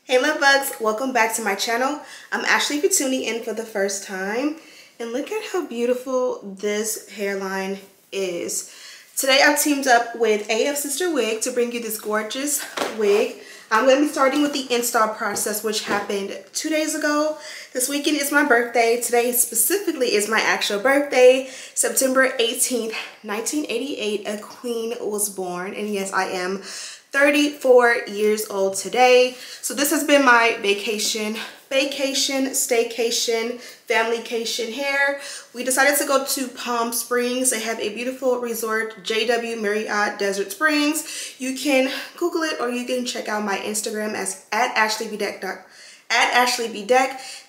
Hey love bugs, welcome back to my channel. I'm Ashley if you're tuning in for the first time, and look at how beautiful this hairline is. Today I've teamed up with Afsisterwig to bring you this gorgeous wig. I'm going to be starting with the install process, which happened 2 days ago. This weekend is my birthday. Today specifically is my actual birthday. September 18th, 1988, a queen was born. And yes, I am 34 years old today. So this has been my vacation, staycation, familycation hair. We decided to go to Palm Springs. They have a beautiful resort, JW Marriott Desert Springs. You can Google it or you can check out my Instagram as @AshleyBDeck.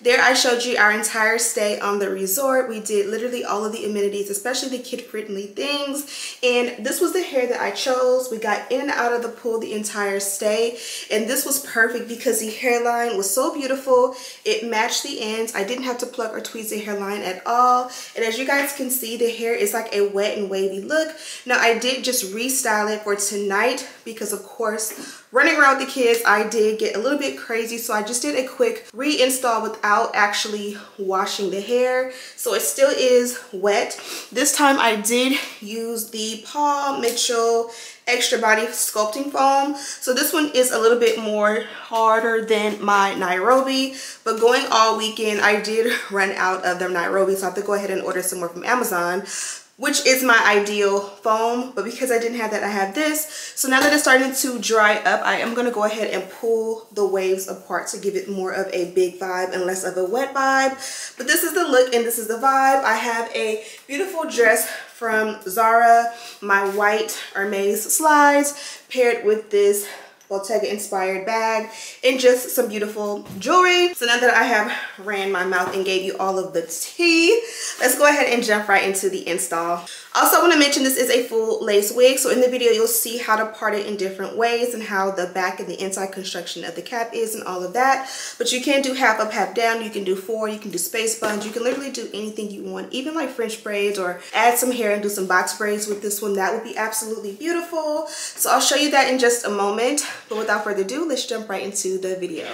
There I showed you our entire stay on the resort. We did literally all of the amenities, especially the kid-friendly things. And this was the hair that I chose. We got in and out of the pool the entire stay. And this was perfect because the hairline was so beautiful. It matched the ends. I didn't have to pluck or tweeze the hairline at all. And as you guys can see, the hair is like a wet and wavy look. Now I did just restyle it for tonight because of course, running around with the kids, I did get a little bit crazy, so I just did a quick reinstall without actually washing the hair. So it still is wet. This time I did use the Paul Mitchell Extra Body Sculpting Foam. So this one is a little bit more harder than my Nairobi, but going all weekend, I did run out of the Nairobi, so I have to go ahead and order some more from Amazon, which is my ideal foam. But because I didn't have that, I have this. So now that it's starting to dry up, I am going to go ahead and pull the waves apart to give it more of a big vibe and less of a wet vibe. But this is the look and this is the vibe. I have a beautiful dress from Zara, my white Hermes slides, paired with this Bottega inspired bag and just some beautiful jewelry. So now that I have ran my mouth and gave you all of the tea, let's go ahead and jump right into the install. Also, I want to mention this is a full lace wig, so in the video you'll see how to part it in different ways and how the back and the inside construction of the cap is and all of that. But you can do half up, half down. You can do four, you can do space buns, you can literally do anything you want, even like French braids or add some hair and do some box braids with this one. That would be absolutely beautiful. So I'll show you that in just a moment. But without further ado, let's jump right into the video.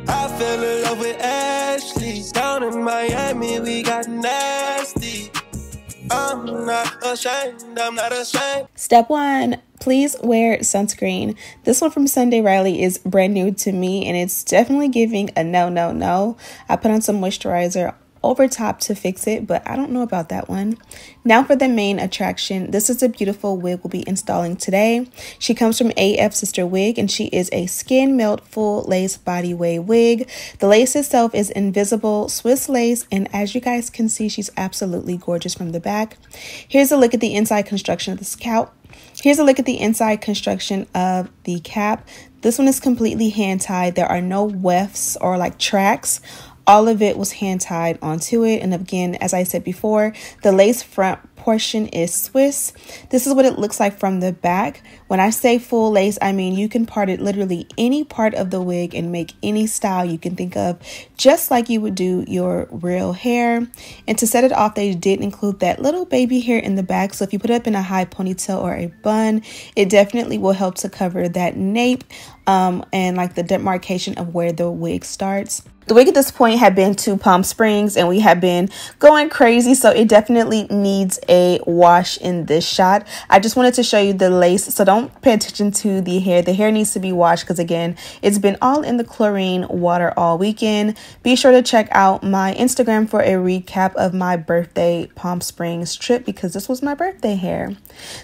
I fell in love with Ashley. Down in Miami, we got nasty. I'm not ashamed, I'm not ashamed. Step 1, please wear sunscreen. This one from Sunday Riley is brand new to me and it's definitely giving a no. I put on some moisturizer over top to fix it, but I don't know about that one. Now for the main attraction. This is a beautiful wig we'll be installing today. She comes from Afsisterwig and she is a Skin Melt full lace body wave wig. The lace itself is invisible Swiss lace, and as you guys can see, she's absolutely gorgeous from the back. Here's a look at the inside construction of the scalp. Here's a look at the inside construction of the cap. This one is completely hand tied. There are no wefts or like tracks. All of it was hand tied onto it. And again, as I said before, the lace front portion is Swiss. This is what it looks like from the back. When I say full lace, I mean you can part it literally any part of the wig and make any style you can think of, just like you would do your real hair. And to set it off, they did include that little baby hair in the back. So if you put it up in a high ponytail or a bun, it definitely will help to cover that nape and like the demarcation of where the wig starts. The wig at this point had been to Palm Springs and we have been going crazy, so it definitely needs a wash in this shot. I just wanted to show you the lace, so don't pay attention to the hair. The hair needs to be washed because again, it's been all in the chlorine water all weekend. Be sure to check out my Instagram for a recap of my birthday Palm Springs trip because this was my birthday hair.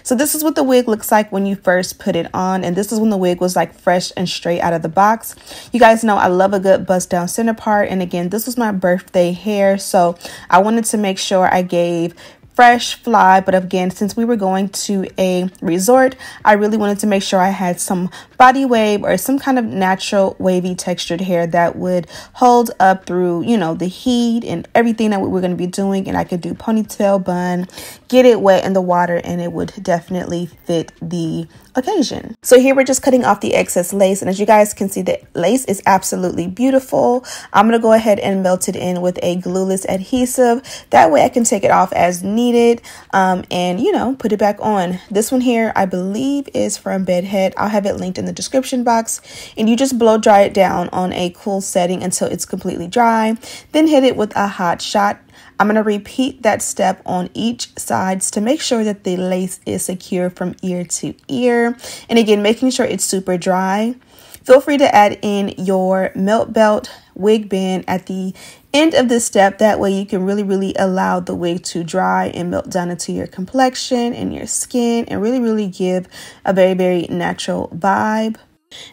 So this is what the wig looks like when you first put it on, and this is when the wig was like fresh and straight out of the box. You guys know I love a good bust down center part, and again, this was my birthday hair, so I wanted to make sure I gave fresh fly. But again, since we were going to a resort, I really wanted to make sure I had some body wave or some kind of natural wavy textured hair that would hold up through, you know, the heat and everything that we were going to be doing. And I could do ponytail, bun, get it wet in the water, and it would definitely fit the occasion. So here we're just cutting off the excess lace, and as you guys can see, the lace is absolutely beautiful. I'm going to go ahead and melt it in with a glueless adhesive. That way I can take it off as needed and, you know, put it back on. This one here I believe is from Bedhead. I'll have it linked in the description box, and you just blow dry it down on a cool setting until it's completely dry. Then hit it with a hot shot. I'm going to repeat that step on each side to make sure that the lace is secure from ear to ear. And again, making sure it's super dry. Feel free to add in your melt belt wig band at the end of this step. That way you can really allow the wig to dry and melt down into your complexion and your skin and really give a very natural vibe.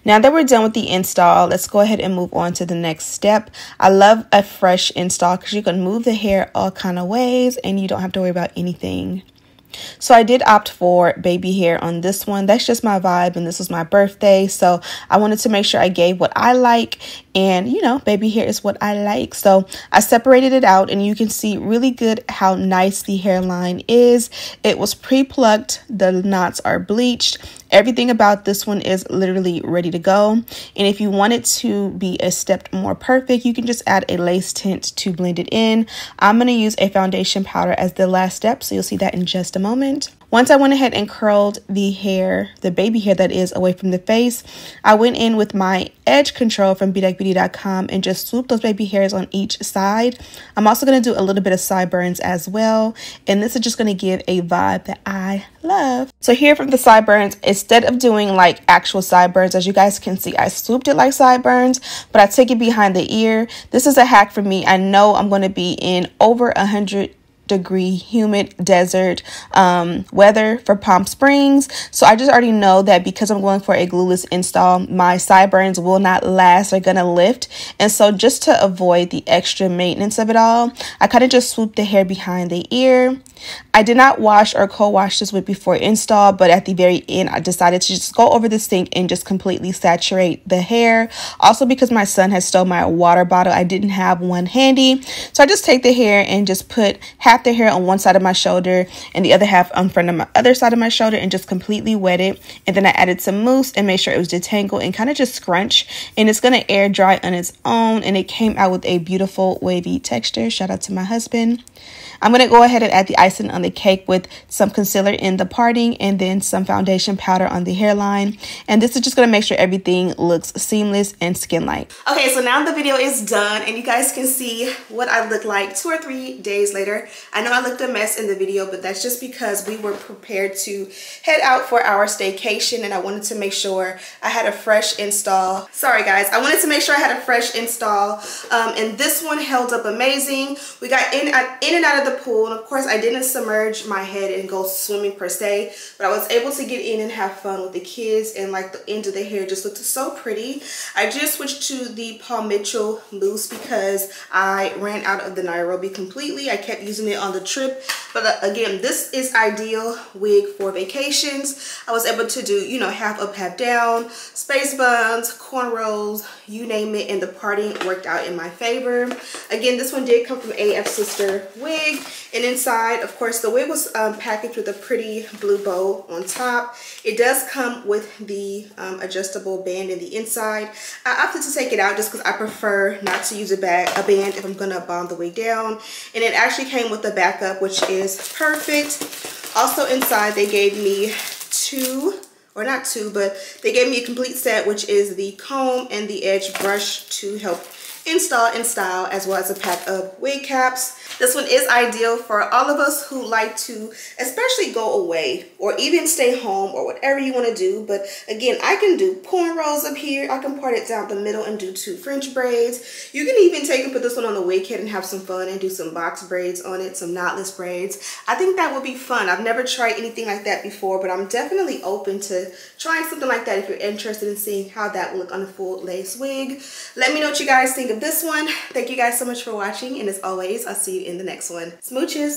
Now that we're done with the install, let's go ahead and move on to the next step. I love a fresh install because you can move the hair all kind of ways and you don't have to worry about anything. So I did opt for baby hair on this one. That's just my vibe, and this was my birthday, so I wanted to make sure I gave what I like, and you know, baby hair is what I like. So I separated it out, and you can see really good how nice the hairline is. It was pre-plucked, the knots are bleached. Everything about this one is literally ready to go. And if you want it to be a step more perfect, you can just add a lace tint to blend it in. I'm going to use a foundation powder as the last step, so you'll see that in just a moment. Once I went ahead and curled the hair, the baby hair that is, away from the face, I went in with my edge control from undetectable.com and just swooped those baby hairs on each side. I'm also going to do a little bit of sideburns as well, and this is just going to give a vibe that I love. So here from the sideburns, instead of doing like actual sideburns, as you guys can see, I swooped it like sideburns, but I took it behind the ear. This is a hack for me. I know I'm going to be in over 100-degree humid desert weather for Palm Springs, so I just already know that because I'm going for a glueless install, my sideburns will not last. They're gonna lift, and so just to avoid the extra maintenance of it all, I kind of just swooped the hair behind the ear. I did not wash or co-wash this wig before install, but at the very end I decided to just go over the sink and just completely saturate the hair. Also, because my son has stole my water bottle, I didn't have one handy, so I just take the hair and just put half the hair on one side of my shoulder and the other half on front of my other side of my shoulder and just completely wet it. And then I added some mousse and made sure it was detangled and kind of just scrunch, and it's going to air dry on its own, and it came out with a beautiful wavy texture. Shout out to my husband. I'm going to go ahead and add the icing on the cake with some concealer in the parting and then some foundation powder on the hairline. And this is just going to make sure everything looks seamless and skin-like. Okay, so now the video is done and you guys can see what I look like 2 or 3 days later. I know I looked a mess in the video, but that's just because we were prepared to head out for our staycation and I wanted to make sure I had a fresh install. Sorry guys, I wanted to make sure I had a fresh install, and this one held up amazing. We got in and out of the pool, and of course I didn't submerge my head and go swimming per se, but I was able to get in and have fun with the kids, and like the end of the hair just looked so pretty. I just switched to the Paul Mitchell mousse because I ran out of the Nairobi completely. I kept using it on the trip, but again, this is ideal wig for vacations. I was able to do, you know, half up, half down, space buns, cornrows, you name it, and the parting worked out in my favor. Again, this one did come from Afsisterwig, and inside, of course, the wig was packaged with a pretty blue bow on top. It does come with the adjustable band in the inside. I opted to take it out just because I prefer not to use a band if I'm gonna bomb the wig down, and it actually came with the backup, which is perfect. Also inside they gave me they gave me a complete set, which is the comb and the edge brush to help install and style, as well as a pack of wig caps. This one is ideal for all of us who like to especially go away or even stay home or whatever you want to do. But again, I can do cornrows up here. I can part it down the middle and do 2 French braids. You can even take and put this one on the wig head and have some fun and do some box braids on it, some knotless braids. I think that would be fun. I've never tried anything like that before, but I'm definitely open to trying something like that if you're interested in seeing how that will look on a full lace wig. Let me know what you guys think of this one. Thank you guys so much for watching, and as always, I'll see you in the next one. Smooches!